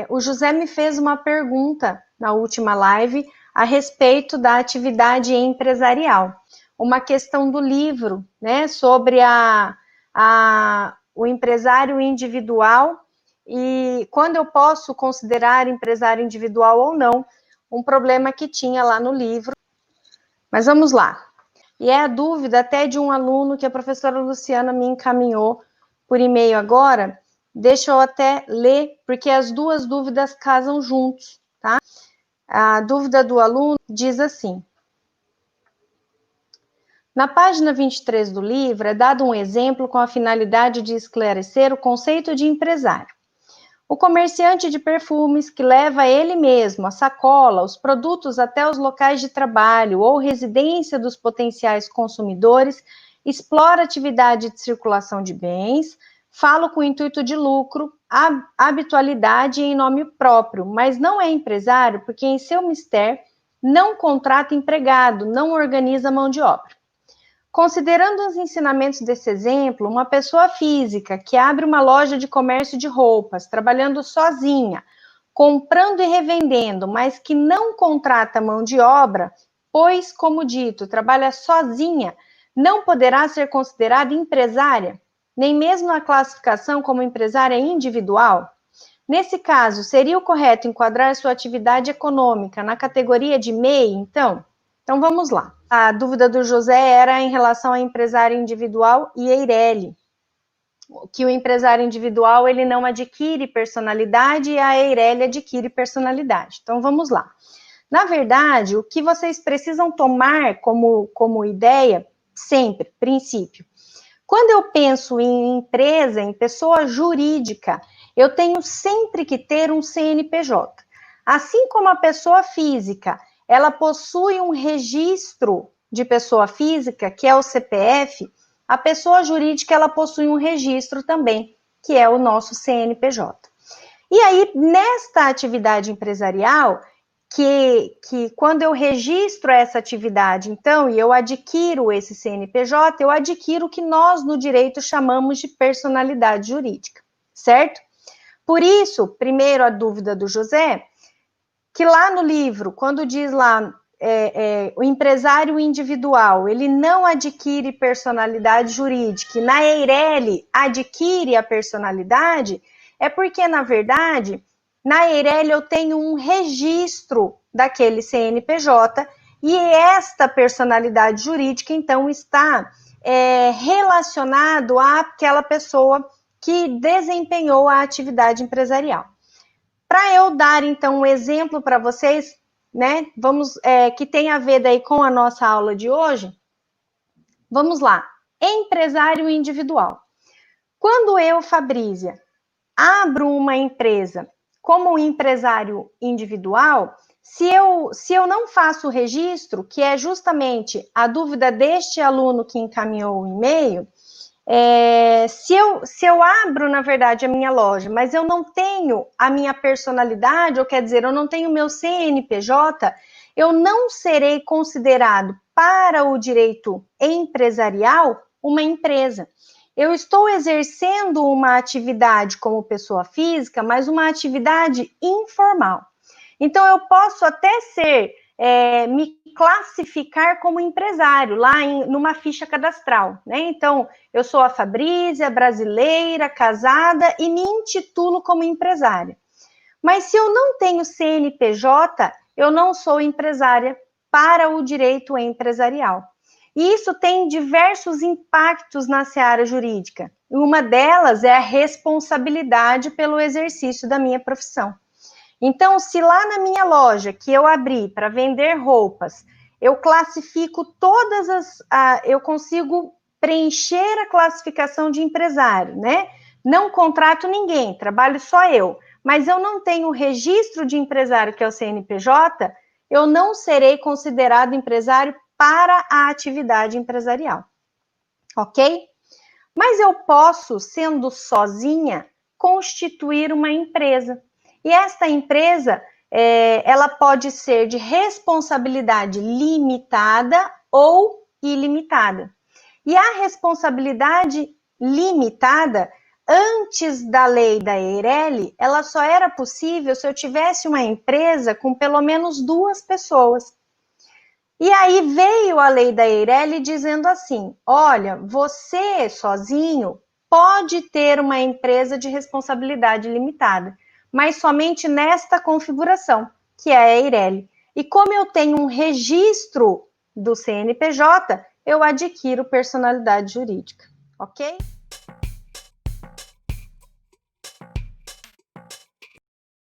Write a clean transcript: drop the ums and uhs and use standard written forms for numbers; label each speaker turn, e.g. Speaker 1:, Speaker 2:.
Speaker 1: O José me fez uma pergunta na última live a respeito da atividade empresarial. Uma questão do livro, né, sobre o empresário individual e quando eu posso considerar empresário individual ou não, um problema que tinha lá no livro. Mas vamos lá. E é a dúvida até de um aluno que a professora Luciana me encaminhou por e-mail agora. Deixa eu até ler, porque as duas dúvidas casam juntos, tá? A dúvida do aluno diz assim: na página 23 do livro é dado um exemplo com a finalidade de esclarecer o conceito de empresário. O comerciante de perfumes que leva ele mesmo a sacola, os produtos até os locais de trabalho ou residência dos potenciais consumidores, explora atividade de circulação de bens, fala com o intuito de lucro, habitualidade em nome próprio, mas não é empresário porque em seu mistério não contrata empregado, não organiza mão de obra. Considerando os ensinamentos desse exemplo, uma pessoa física que abre uma loja de comércio de roupas, trabalhando sozinha, comprando e revendendo, mas que não contrata mão de obra, pois, como dito, trabalha sozinha, não poderá ser considerada empresária, nem mesmo na classificação como empresária individual? Nesse caso, seria o correto enquadrar sua atividade econômica na categoria de MEI, então? Então vamos lá. A dúvida do José era em relação a empresário individual e Eireli, que o empresário individual ele não adquire personalidade e a Eireli adquire personalidade. Então vamos lá. Na verdade, o que vocês precisam tomar como ideia, sempre, princípio, quando eu penso em empresa, em pessoa jurídica, eu tenho sempre que ter um CNPJ. Assim como a pessoa física, ela possui um registro de pessoa física, que é o CPF, a pessoa jurídica, ela possui um registro também, que é o nosso CNPJ. E aí, nesta atividade empresarial, que quando eu registro essa atividade, então, e eu adquiro esse CNPJ, eu adquiro o que nós no direito chamamos de personalidade jurídica, certo? Por isso, primeiro a dúvida do José, que lá no livro, quando diz lá o empresário individual, ele não adquire personalidade jurídica, e na Eireli adquire a personalidade, é porque, na verdade, na Eireli eu tenho um registro daquele CNPJ e esta personalidade jurídica, então, está relacionado àquela pessoa que desempenhou a atividade empresarial. Para eu dar, então, um exemplo para vocês, né, que tem a ver daí com a nossa aula de hoje, vamos lá. Empresário individual. Quando eu, Fabrícia, abro uma empresa como empresário individual, se eu não faço o registro, que é justamente a dúvida deste aluno que encaminhou o e-mail, se eu abro, na verdade, a minha loja, mas eu não tenho a minha personalidade, ou quer dizer, eu não tenho o meu CNPJ, eu não serei considerado para o direito empresarial uma empresa. Eu estou exercendo uma atividade como pessoa física, mas uma atividade informal. Então, eu posso até me classificar como empresário lá numa ficha cadastral, né? Então, eu sou a Fabrícia, brasileira, casada e me intitulo como empresária. Mas se eu não tenho CNPJ, eu não sou empresária para o direito empresarial. E isso tem diversos impactos na seara jurídica. Uma delas é a responsabilidade pelo exercício da minha profissão. Então, se lá na minha loja que eu abri para vender roupas, eu classifico eu consigo preencher a classificação de empresário, né? Não contrato ninguém, trabalho só eu, mas eu não tenho o registro de empresário, que é o CNPJ, eu não serei considerado empresário para a atividade empresarial, ok? Mas eu posso, sendo sozinha, constituir uma empresa. E esta empresa, ela pode ser de responsabilidade limitada ou ilimitada. E a responsabilidade limitada, antes da lei da Eireli, ela só era possível se eu tivesse uma empresa com pelo menos 2 pessoas. E aí veio a lei da Eireli dizendo assim, olha, você sozinho pode ter uma empresa de responsabilidade limitada, mas somente nesta configuração, que é a Eireli. E como eu tenho um registro do CNPJ, eu adquiro personalidade jurídica, ok?